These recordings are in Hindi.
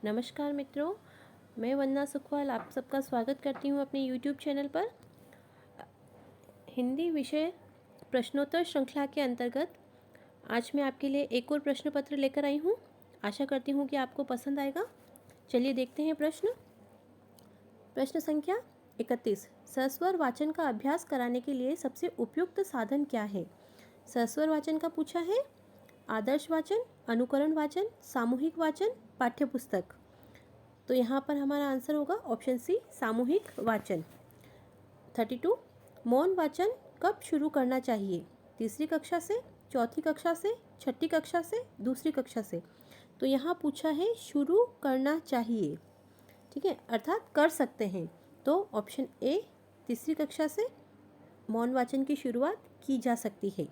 नमस्कार मित्रों, मैं वंदना सुखवाल आप सबका स्वागत करती हूँ अपने YouTube चैनल पर। हिंदी विषय प्रश्नोत्तर श्रृंखला के अंतर्गत आज मैं आपके लिए एक और प्रश्न पत्र लेकर आई हूँ। आशा करती हूँ कि आपको पसंद आएगा। चलिए देखते हैं प्रश्न संख्या 31। सस्वर वाचन का अभ्यास कराने के लिए सबसे उपयुक्त साधन क्या है? सस्वर वाचन का पूछा है। आदर्श वाचन, अनुकरण वाचन, सामूहिक वाचन, पाठ्यपुस्तक। तो यहाँ पर हमारा आंसर होगा ऑप्शन सी, सामूहिक वाचन। 32। मौन वाचन कब शुरू करना चाहिए? तीसरी कक्षा से, चौथी कक्षा से, छठी कक्षा से, दूसरी कक्षा से। तो यहाँ पूछा है शुरू करना चाहिए, ठीक है, अर्थात कर सकते हैं। तो ऑप्शन ए, तीसरी कक्षा से मौन वाचन की शुरुआत की जा सकती है।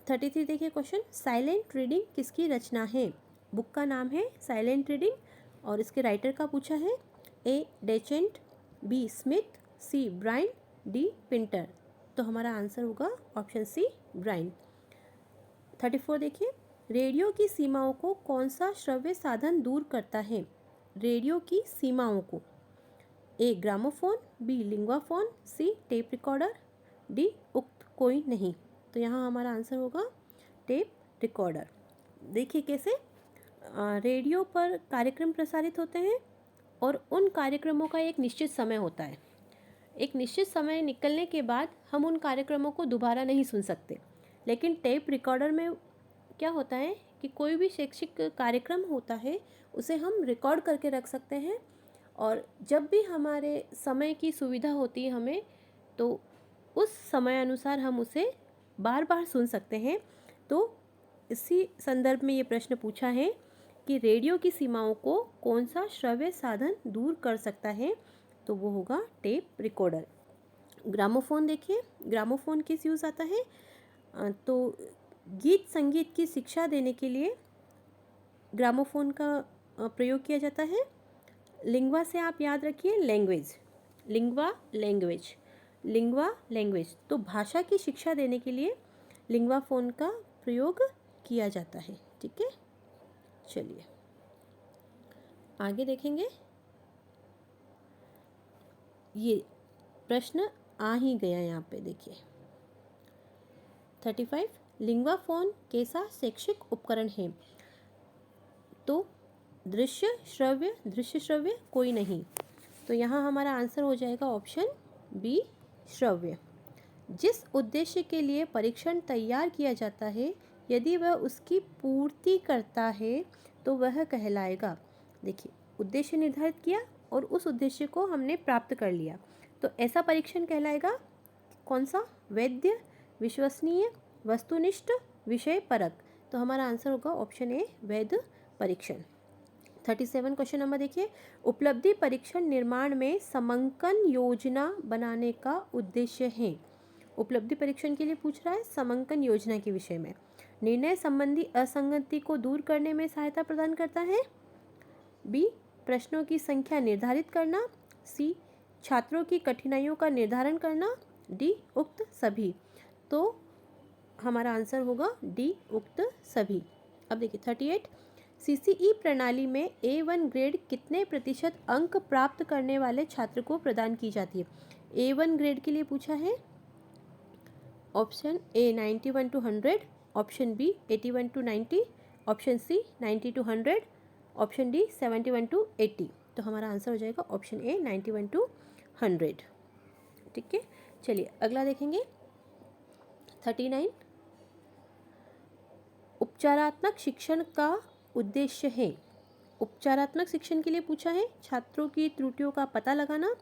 33 देखिए क्वेश्चन। साइलेंट रीडिंग किसकी रचना है? बुक का नाम है साइलेंट रीडिंग और इसके राइटर का पूछा है। ए डेचेंट, बी स्मिथ, सी ब्राइन, डी पिंटर। तो हमारा आंसर होगा ऑप्शन सी, ब्राइन। 34 देखिए। रेडियो की सीमाओं को कौन सा श्रव्य साधन दूर करता है? रेडियो की सीमाओं को। ए ग्रामोफोन, बी लिंग्वाफोन, सी टेप रिकॉर्डर, डी उक्त कोई नहीं। तो यहाँ हमारा आंसर होगा टेप रिकॉर्डर। देखिए कैसे रेडियो पर कार्यक्रम प्रसारित होते हैं और उन कार्यक्रमों का एक निश्चित समय होता है। एक निश्चित समय निकलने के बाद हम उन कार्यक्रमों को दोबारा नहीं सुन सकते। लेकिन टेप रिकॉर्डर में क्या होता है कि कोई भी शैक्षिक कार्यक्रम होता है उसे हम रिकॉर्ड करके रख सकते हैं और जब भी हमारे समय की सुविधा होती है हमें, तो उस समय अनुसार हम उसे बार बार सुन सकते हैं। तो इसी संदर्भ में ये प्रश्न पूछा है कि रेडियो की सीमाओं को कौन सा श्रव्य साधन दूर कर सकता है? तो वो होगा टेप रिकॉर्डर। ग्रामोफोन देखिए, ग्रामोफोन किस यूज़ आता है? तो गीत संगीत की शिक्षा देने के लिए ग्रामोफोन का प्रयोग किया जाता है। लिंग्वा से आप याद रखिए लैंग्वेज, लिंग्वा लैंग्वेज। तो भाषा की शिक्षा देने के लिए लिंग्वा फोन का प्रयोग किया जाता है, ठीक है। चलिए आगे देखेंगे। ये प्रश्न आ ही गया यहाँ पे देखिए। 35। लिंग्वा फोन कैसा शैक्षिक उपकरण है? तो दृश्य श्रव्य कोई नहीं। तो यहाँ हमारा आंसर हो जाएगा ऑप्शन बी, श्रव्य। जिस उद्देश्य के लिए परीक्षण तैयार किया जाता है यदि वह उसकी पूर्ति करता है तो वह कहलाएगा। देखिए उद्देश्य निर्धारित किया और उस उद्देश्य को हमने प्राप्त कर लिया तो ऐसा परीक्षण कहलाएगा कौन सा? वैध, विश्वसनीय, वस्तुनिष्ठ, विषय परक। तो हमारा आंसर होगा ऑप्शन ए, वैध परीक्षण। 37 क्वेश्चन नंबर देखिए। उपलब्धि परीक्षण निर्माण में समंकन योजना बनाने का उद्देश्य है। उपलब्धि परीक्षण के लिए पूछ रहा है समंकन योजना के विषय में। निर्णय संबंधी असंगति को दूर करने में सहायता प्रदान करता है। बी प्रश्नों की संख्या निर्धारित करना, सी छात्रों की कठिनाइयों का निर्धारण करना, डी उक्त सभी। तो हमारा आंसर होगा डी उक्त सभी। अब देखिए 38। सीसीई प्रणाली में A1 ग्रेड कितने प्रतिशत अंक प्राप्त करने वाले छात्र को प्रदान की जाती है? A1 ग्रेड के लिए पूछा है। Option A 91 to 100, option B 81 to 90, option C 90 to 100, option D 71 to 80। तो हमारा आंसर हो जाएगा ऑप्शन ए 91 to 100, ठीक है। चलिए अगला देखेंगे 39। उपचारात्मक शिक्षण का उद्देश्य है। उपचारात्मक शिक्षण के लिए पूछा है छात्रों की त्रुटियों का पता लगाना,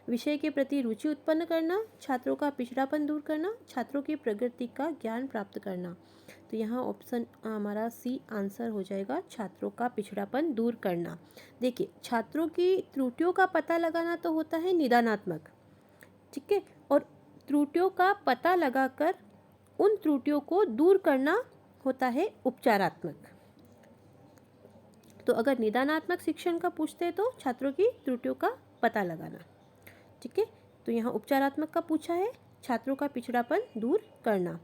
विषय के प्रति रुचि उत्पन्न करना, छात्रों का पिछड़ापन दूर करना, छात्रों की प्रगति का ज्ञान प्राप्त करना। तो यहाँ ऑप्शन हमारा सी आंसर हो जाएगा, छात्रों का पिछड़ापन दूर करना। देखिए छात्रों की त्रुटियों का पता लगाना तो होता है निदानात्मक, ठीक है, और त्रुटियों का पता लगाकर उन त्रुटियों को दूर करना होता है उपचारात्मक। तो अगर निदानात्मक शिक्षण का पूछते हैं तो छात्रों की त्रुटियों का पता लगाना, ठीक है। तो यहाँ उपचारात्मक का पूछा है छात्रों का पिछड़ापन दूर करना।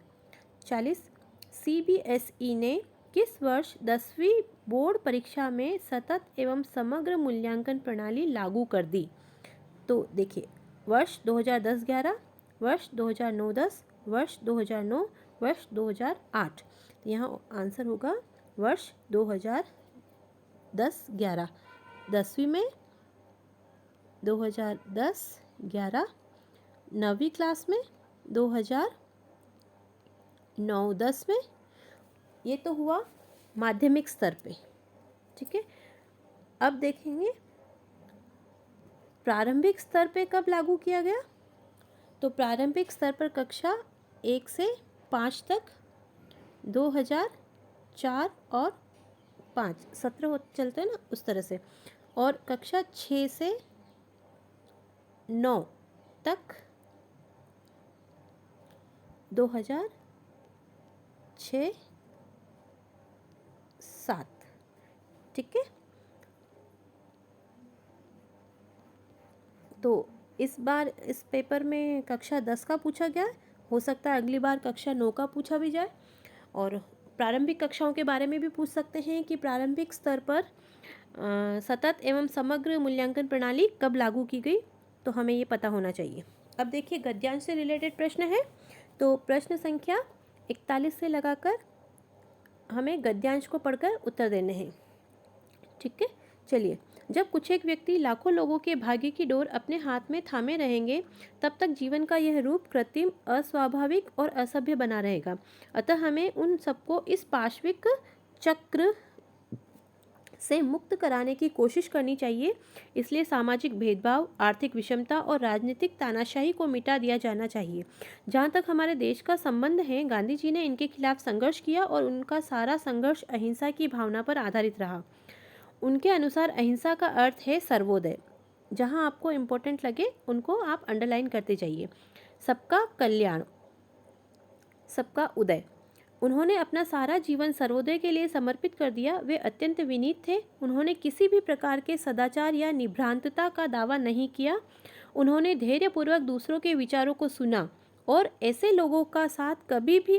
40। CBSE ने किस वर्ष 10वीं बोर्ड परीक्षा में सतत एवं समग्र मूल्यांकन प्रणाली लागू कर दी। तो देखिए, वर्ष 2010-11, वर्ष 2009-10, वर्ष 2009, वर्ष 2008। तो यहाँ आंसर होगा वर्ष 2010-11। 10वीं में 2010-11, 9वीं क्लास में 2009-10 में। ये तो हुआ माध्यमिक स्तर पे, ठीक है। अब देखेंगे प्रारंभिक स्तर पे कब लागू किया गया। तो प्रारंभिक स्तर पर कक्षा 1 से 5 तक 2004 और 5 17 चलते हैं ना, उस तरह से। और कक्षा 6 से 9 तक 2006-7, ठीक है। तो इस बार इस पेपर में कक्षा 10 का पूछा गया, हो सकता है अगली बार कक्षा 9 का पूछा भी जाए। और प्रारंभिक कक्षाओं के बारे में भी पूछ सकते हैं कि प्रारंभिक स्तर पर सतत एवं समग्र मूल्यांकन प्रणाली कब लागू की गई, तो हमें ये पता होना चाहिए। अब देखिए गद्यांश से रिलेटेड प्रश्न है। तो प्रश्न संख्या 41 से लगाकर हमें गद्यांश को पढ़कर उत्तर देने हैं, ठीक है। चलिए, जब कुछ एक व्यक्ति लाखों लोगों के भाग्य की डोर अपने हाथ में थामे रहेंगे, तब तक जीवन का यह रूप कृत्रिम, अस्वाभाविक और असभ्य बना रहेगा। अतः हमें उन सबको इस पाशविक चक्र से मुक्त कराने की कोशिश करनी चाहिए। इसलिए सामाजिक भेदभाव, आर्थिक विषमता और राजनीतिक तानाशाही को मिटा दिया जाना चाहिए। जहाँ तक हमारे देश का संबंध है, गांधी जी ने इनके खिलाफ संघर्ष किया और उनका सारा संघर्ष अहिंसा की भावना पर आधारित रहा। उनके अनुसार अहिंसा का अर्थ है सर्वोदय। जहाँ आपको इम्पोर्टेंट लगे उनको आप अंडरलाइन करते जाइए। सबका कल्याण, सबका उदय। उन्होंने अपना सारा जीवन सर्वोदय के लिए समर्पित कर दिया। वे अत्यंत विनीत थे। उन्होंने किसी भी प्रकार के सदाचार या निभ्रांतता का दावा नहीं किया। उन्होंने धैर्यपूर्वक दूसरों के विचारों को सुना और ऐसे लोगों का साथ कभी भी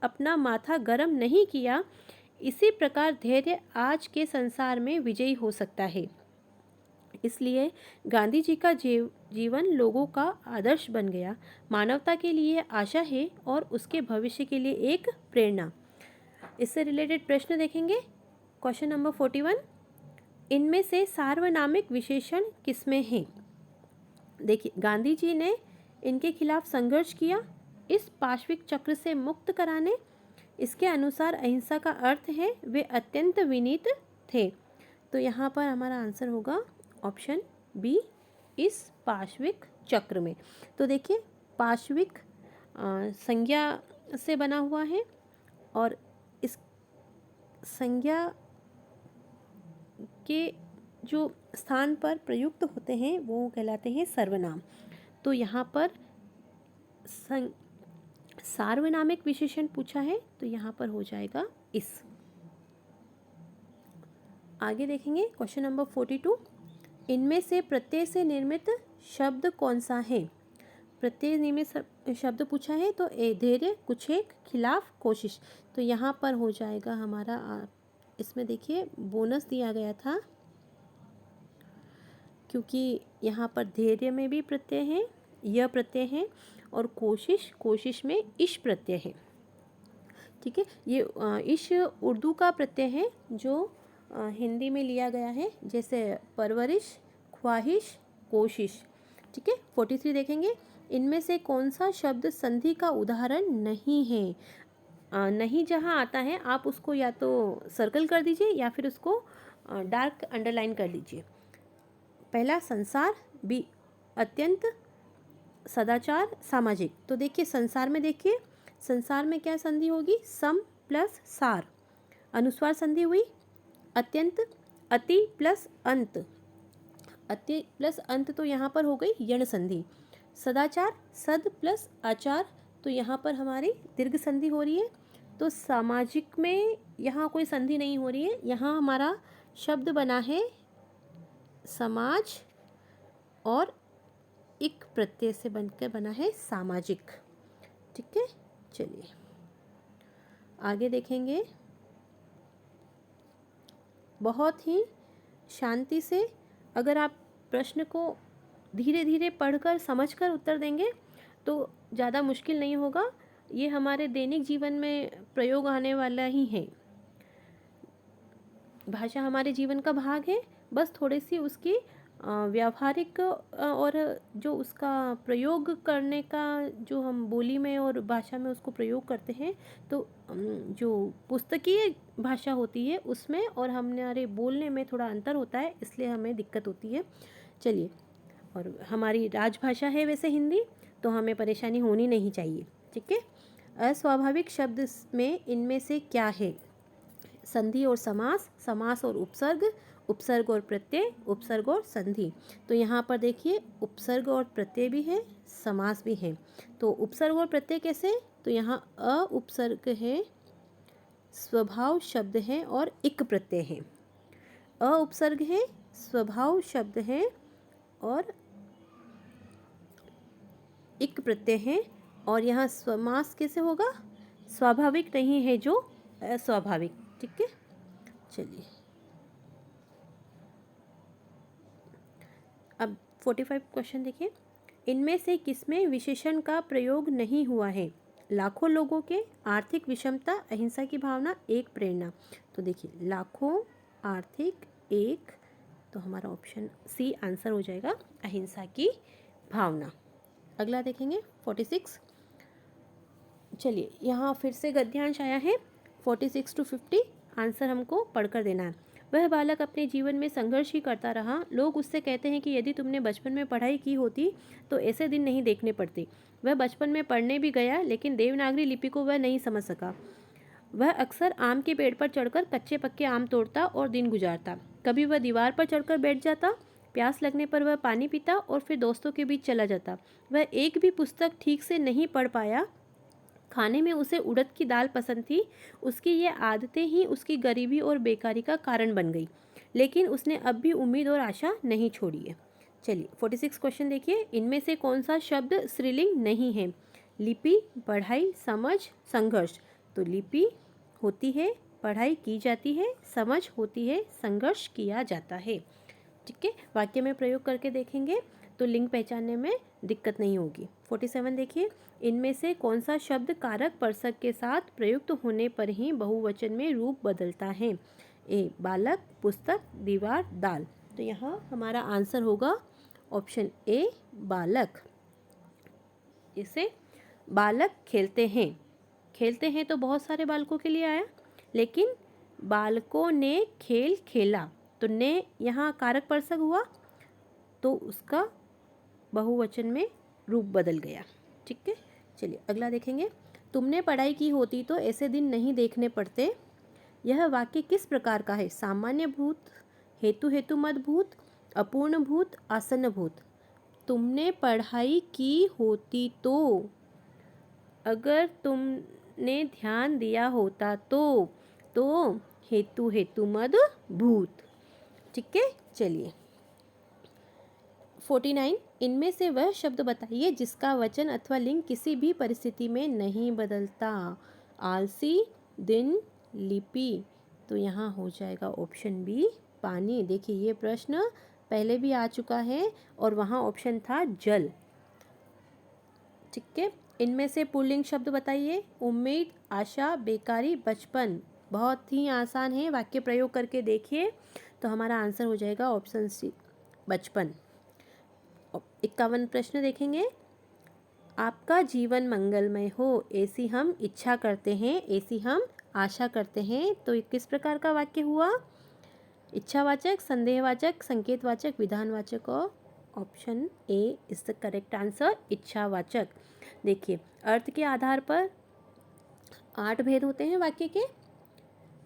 अपना माथा गर्म नहीं किया। इसी प्रकार धैर्य आज के संसार में विजयी हो सकता है। इसलिए गांधी जी का जीवन लोगों का आदर्श बन गया, मानवता के लिए आशा है और उसके भविष्य के लिए एक प्रेरणा। इससे रिलेटेड प्रश्न देखेंगे। क्वेश्चन नंबर 41, इनमें से सार्वनामिक विशेषण किसमें हैं। देखिए, गांधी जी ने इनके खिलाफ संघर्ष किया, इस पाशविक चक्र से मुक्त कराने। इसके अनुसार अहिंसा का अर्थ है वे अत्यंत विनीत थे। तो यहाँ पर हमारा आंसर होगा ऑप्शन बी, इस पाशविक चक्र में। तो देखिए, पाशविक संज्ञा से बना हुआ है और इस संज्ञा के जो स्थान पर प्रयुक्त होते हैं वो कहलाते हैं सर्वनाम। तो यहाँ पर सार्वनामिक विशेषण पूछा है, तो यहाँ पर हो जाएगा इस। आगे देखेंगे क्वेश्चन नंबर 42, इनमें से प्रत्यय से निर्मित शब्द कौन सा है। प्रत्यय निर्मित शब्द पूछा है, तो धैर्य, कुछेक, खिलाफ, कोशिश। तो यहाँ पर हो जाएगा हमारा, इसमें देखिए बोनस दिया गया था क्योंकि यहाँ पर धैर्य में भी प्रत्यय है, यह प्रत्यय है, और कोशिश में इश प्रत्यय है, ठीक है। ये इश उर्दू का प्रत्यय है जो हिंदी में लिया गया है, जैसे परवरिश, ख्वाहिश, कोशिश, ठीक है। 43 देखेंगे, इनमें से कौन सा शब्द संधि का उदाहरण नहीं है। नहीं जहाँ आता है आप उसको या तो सर्कल कर दीजिए या फिर उसको डार्क अंडरलाइन कर लीजिए। पहला संसार, बी अत्यंत, सदाचार, सामाजिक। तो देखिए संसार में, देखिए संसार में क्या संधि होगी, सम प्लस सार, अनुस्वार संधि हुई। अत्यंत, अति प्लस अंत, अति प्लस अंत, तो यहाँ पर हो गई यण संधि। सदाचार, सद प्लस आचार, तो यहाँ पर हमारी दीर्घ संधि हो रही है। तो सामाजिक में यहाँ कोई संधि नहीं हो रही है, यहाँ हमारा शब्द बना है समाज और एक प्रत्यय से बनकर बना है सामाजिक, ठीक है। चलिए आगे देखेंगे। बहुत ही शांति से अगर आप प्रश्न को धीरे धीरे पढ़कर समझकर उत्तर देंगे तो ज़्यादा मुश्किल नहीं होगा। ये हमारे दैनिक जीवन में प्रयोग आने वाला ही है। भाषा हमारे जीवन का भाग है, बस थोड़ी सी उसकी व्यावहारिक और जो उसका प्रयोग करने का, जो हम बोली में और भाषा में उसको प्रयोग करते हैं, तो जो पुस्तकीय भाषा होती है उसमें और हमारे बोलने में थोड़ा अंतर होता है, इसलिए हमें दिक्कत होती है। चलिए, और हमारी राजभाषा है वैसे हिंदी, तो हमें परेशानी होनी नहीं चाहिए। ठीक है। अस्वाभाविक शब्द में इनमें से क्या है? संधि और समास, समास और उपसर्ग, उपसर्ग और प्रत्यय, उपसर्ग और संधि। तो यहाँ पर देखिए उपसर्ग और प्रत्यय भी है, समास भी है। तो उपसर्ग और प्रत्यय कैसे? तो यहाँ अ उपसर्ग है, स्वभाव शब्द है और इक प्रत्यय है। अ उपसर्ग है, स्वभाव शब्द है और इक प्रत्यय है। और यहाँ समास कैसे होगा? स्वाभाविक नहीं है जो अस्वाभाविक। ठीक है। चलिए, अब 45 क्वेश्चन देखिए। इनमें से किसमें विशेषण का प्रयोग नहीं हुआ है? लाखों लोगों के, आर्थिक विषमता, अहिंसा की भावना, एक प्रेरणा। तो देखिए लाखों, आर्थिक, एक, तो हमारा ऑप्शन सी आंसर हो जाएगा अहिंसा की भावना। अगला देखेंगे 46। चलिए, यहाँ फिर से गद्यांश आया है 46 to 50। आंसर हमको पढ़कर देना है। वह बालक अपने जीवन में संघर्ष ही करता रहा। लोग उससे कहते हैं कि यदि तुमने बचपन में पढ़ाई की होती तो ऐसे दिन नहीं देखने पड़ते। वह बचपन में पढ़ने भी गया, लेकिन देवनागरी लिपि को वह नहीं समझ सका। वह अक्सर आम के पेड़ पर चढ़कर कच्चे पक्के आम तोड़ता और दिन गुजारता। कभी वह दीवार पर चढ़कर बैठ जाता, प्यास लगने पर वह पानी पीता और फिर दोस्तों के बीच चला जाता। वह एक भी पुस्तक ठीक से नहीं पढ़ पाया। खाने में उसे उड़द की दाल पसंद थी। उसकी ये आदतें ही उसकी गरीबी और बेकारी का कारण बन गई, लेकिन उसने अब भी उम्मीद और आशा नहीं छोड़ी है। चलिए 46 क्वेश्चन देखिए। इनमें से कौन सा शब्द स्त्रीलिंग नहीं है? लिपि, पढ़ाई, समझ, संघर्ष। तो लिपि होती है, पढ़ाई की जाती है, समझ होती है, संघर्ष किया जाता है। ठीक है। वाक्य में प्रयोग करके देखेंगे तो लिंग पहचानने में दिक्कत नहीं होगी। 47 देखिए। इनमें से कौन सा शब्द कारक परसक के साथ प्रयुक्त होने पर ही बहुवचन में रूप बदलता है? ए बालक, पुस्तक, दीवार, दाल। तो यहाँ हमारा आंसर होगा ऑप्शन ए बालक। इसे बालक खेलते हैं। खेलते हैं तो बहुत सारे बालकों के लिए आया, लेकिन बालकों ने खेल खेला, तो ने यहाँ कारक परसक हुआ तो उसका बहुवचन में रूप बदल गया। ठीक है। चलिए अगला देखेंगे। तुमने पढ़ाई की होती तो ऐसे दिन नहीं देखने पड़ते। यह वाक्य किस प्रकार का है? सामान्य भूत, हेतु हेतु मद भूत, अपूर्ण भूत, आसन्न भूत। तुमने पढ़ाई की होती तो, अगर तुमने ध्यान दिया होता तो हेतु हेतु मद भूत। ठीक है। चलिए 49। इनमें से वह शब्द बताइए जिसका वचन अथवा लिंग किसी भी परिस्थिति में नहीं बदलता। आलसी, दिन, लिपि। तो यहाँ हो जाएगा ऑप्शन बी पानी। देखिए ये प्रश्न पहले भी आ चुका है और वहाँ ऑप्शन था जल। ठीक है। इनमें से पुल्लिंग शब्द बताइए। उम्मीद, आशा, बेकारी, बचपन। बहुत ही आसान है, वाक्य प्रयोग करके देखिए तो हमारा आंसर हो जाएगा ऑप्शन सी बचपन। 51 प्रश्न देखेंगे। आपका जीवन मंगलमय हो ऐसी हम इच्छा करते हैं, ऐसी हम आशा करते हैं। तो ये किस प्रकार का वाक्य हुआ? इच्छावाचक, संदेहवाचक, संकेतवाचक, विधानवाचक। और option A is the correct answer, इच्छावाचक। देखिए अर्थ के आधार पर 8 भेद होते हैं वाक्य के,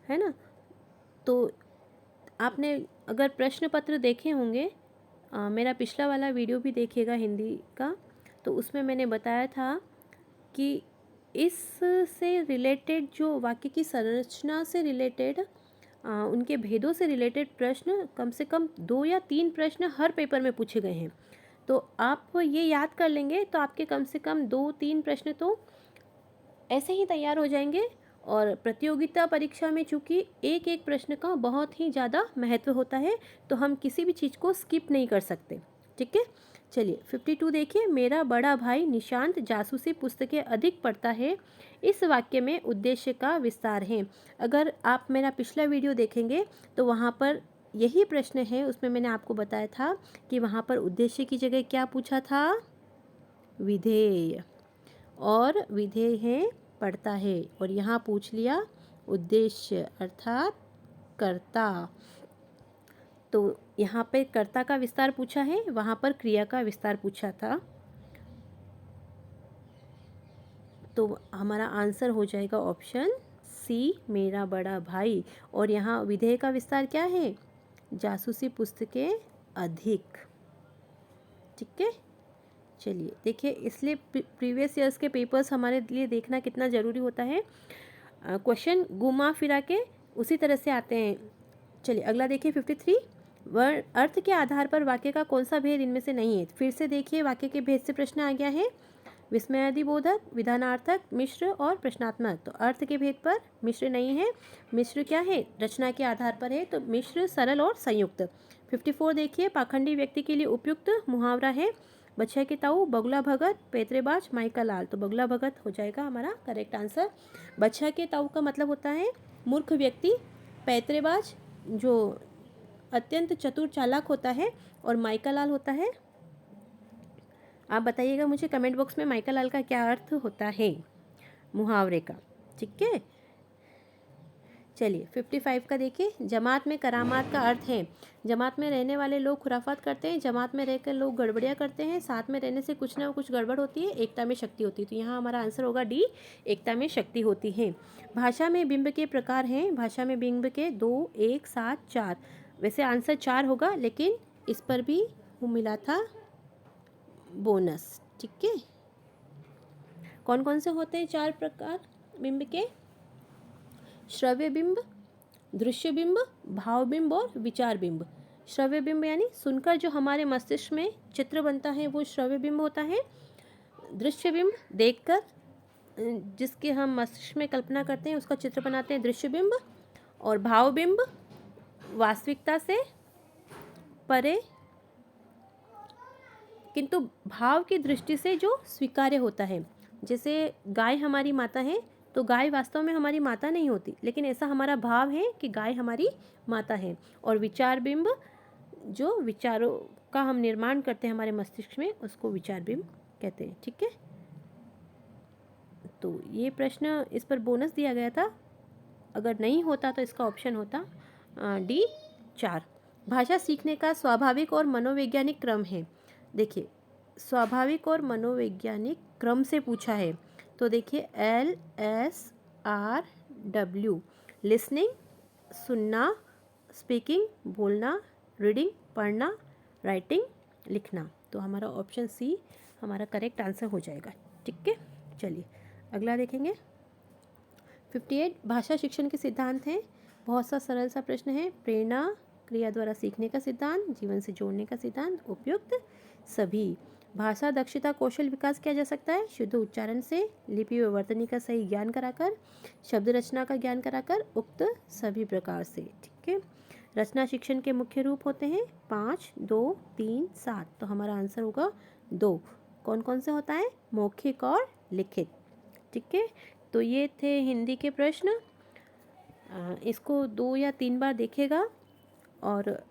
है ना। तो आपने अगर प्रश्न पत्र देखे होंगे, मेरा पिछला वाला वीडियो भी देखिएगा हिंदी का, तो उसमें मैंने बताया था कि इससे रिलेटेड जो वाक्य की संरचना से रिलेटेड, उनके भेदों से रिलेटेड प्रश्न कम से कम 2 या 3 प्रश्न हर पेपर में पूछे गए हैं। तो आप ये याद कर लेंगे तो आपके कम से कम 2-3 प्रश्न तो ऐसे ही तैयार हो जाएंगे और प्रतियोगिता परीक्षा में चूँकि एक एक प्रश्न का बहुत ही ज़्यादा महत्व होता है, तो हम किसी भी चीज़ को स्किप नहीं कर सकते। ठीक है, चलिए 52 देखिए, मेरा बड़ा भाई निशांत जासूसी पुस्तकें अधिक पढ़ता है, इस वाक्य में उद्देश्य का विस्तार है। अगर आप मेरा पिछला वीडियो देखेंगे तो वहाँ पर यही प्रश्न है, उसमें मैंने आपको बताया था कि वहाँ पर उद्देश्य की जगह क्या पूछा था, विधेय, और विधेय है पढ़ता है, और यहाँ पूछ लिया उद्देश्य अर्थात कर्ता। तो यहाँ पे कर्ता का विस्तार पूछा है, वहाँ पर क्रिया का विस्तार पूछा था। तो हमारा आंसर हो जाएगा ऑप्शन सी, मेरा बड़ा भाई। और यहाँ विधेय का विस्तार क्या है, जासूसी पुस्तकें अधिक। ठीक है, चलिए देखिए, इसलिए प्रीवियस ईयर्स के पेपर्स हमारे लिए देखना कितना ज़रूरी होता है। क्वेश्चन घुमा फिरा के उसी तरह से आते हैं। चलिए अगला देखिए 53, वर्ण अर्थ के आधार पर वाक्य का कौन सा भेद इनमें से नहीं है। फिर से देखिए, वाक्य के भेद से प्रश्न आ गया है, विस्मयादिबोधक, विधानार्थक, मिश्र और प्रश्नात्मक। तो अर्थ के भेद पर मिश्र नहीं है, मिश्र क्या है, रचना के आधार पर है, तो मिश्र सरल और संयुक्त। 54 देखिए, पाखंडी व्यक्ति के लिए उपयुक्त मुहावरा है, बछिया के ताऊ, बगुला भगत, पैतरेबाज, माइका लाल। तो बगुला भगत हो जाएगा हमारा करेक्ट आंसर। बछिया के ताऊ का मतलब होता है मूर्ख व्यक्ति, पैतरेबाज जो अत्यंत चतुर चालाक होता है, और माइका लाल होता है, आप बताइएगा मुझे कमेंट बॉक्स में माइका लाल का क्या अर्थ होता है मुहावरे का। ठीक है, चलिए 55 का देखिए, जमात में करामात का अर्थ है, जमात में रहने वाले लोग खुराफात करते हैं, जमात में रहकर लोग गड़बड़ियाँ करते हैं, साथ में रहने से कुछ ना कुछ गड़बड़ होती है, एकता में शक्ति होती है। तो यहाँ हमारा आंसर होगा डी, एकता में शक्ति होती है। भाषा में बिंब के प्रकार हैं, भाषा में बिंब के 2, 1, 7, 4। वैसे आंसर 4 होगा, लेकिन इस पर भी वो मिला था बोनस। ठीक है, कौन कौन से होते हैं 4 प्रकार बिंब के, श्रव्य बिंब, दृश्य बिंब, भाव बिंब और विचार बिंब। श्रव्य बिंब यानी सुनकर जो हमारे मस्तिष्क में चित्र बनता है वो श्रव्य बिंब होता है। दृश्य बिंब देखकर जिसके हम मस्तिष्क में कल्पना करते हैं उसका चित्र बनाते हैं, दृश्य बिंब। और भाव बिंब वास्तविकता से परे किंतु भाव की दृष्टि से जो स्वीकार्य होता है। जैसे गाय हमारी माता है, तो गाय वास्तव में हमारी माता नहीं होती, लेकिन ऐसा हमारा भाव है कि गाय हमारी माता है। और विचार बिंब जो विचारों का हम निर्माण करते हैं हमारे मस्तिष्क में, उसको विचार बिंब कहते हैं। ठीक है, तो ये प्रश्न इस पर बोनस दिया गया था, अगर नहीं होता तो इसका ऑप्शन होता डी 4। भाषा सीखने का स्वाभाविक और मनोवैज्ञानिक क्रम है। देखिए, स्वाभाविक और मनोवैज्ञानिक क्रम से पूछा है, तो देखिए LSRW, लिसनिंग सुनना, स्पीकिंग बोलना, रीडिंग पढ़ना, राइटिंग लिखना। तो हमारा ऑप्शन सी हमारा करेक्ट आंसर हो जाएगा। ठीक है, चलिए अगला देखेंगे 58, भाषा शिक्षण के सिद्धांत हैं। बहुत सा सरल सा प्रश्न है, प्रेरणा, क्रिया द्वारा सीखने का सिद्धांत, जीवन से जोड़ने का सिद्धांत, उपयुक्त सभी। भाषा दक्षता कौशल विकास किया जा सकता है शुद्ध उच्चारण से, लिपि व वर्तनी का सही ज्ञान कराकर, शब्द रचना का ज्ञान कराकर, उक्त सभी प्रकार से। ठीक है, रचना शिक्षण के मुख्य रूप होते हैं 5, 2, 3, 7। तो हमारा आंसर होगा 2। कौन कौन से होता है, मौखिक और लिखित। ठीक है, तो ये थे हिंदी के प्रश्न। इसको 2 या 3 बार देखेगा और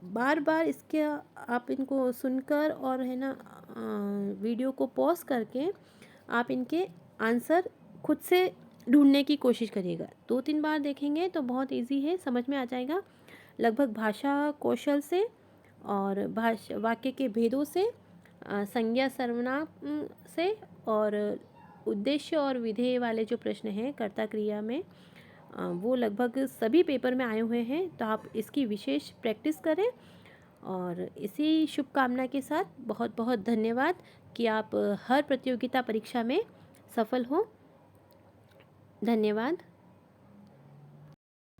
बार बार इसके आप इनको सुनकर और है ना वीडियो को पॉज करके आप इनके आंसर खुद से ढूंढने की कोशिश करिएगा। 2-3 बार देखेंगे तो बहुत इजी है, समझ में आ जाएगा। लगभग भाषा कौशल से और वाक्य के भेदों से, संज्ञा सर्वनाम से, और उद्देश्य और विधेय वाले जो प्रश्न हैं कर्ता क्रिया में, वो लगभग सभी पेपर में आए हुए हैं। तो आप इसकी विशेष प्रैक्टिस करें, और इसी शुभकामना के साथ बहुत बहुत धन्यवाद कि आप हर प्रतियोगिता परीक्षा में सफल हों। धन्यवाद।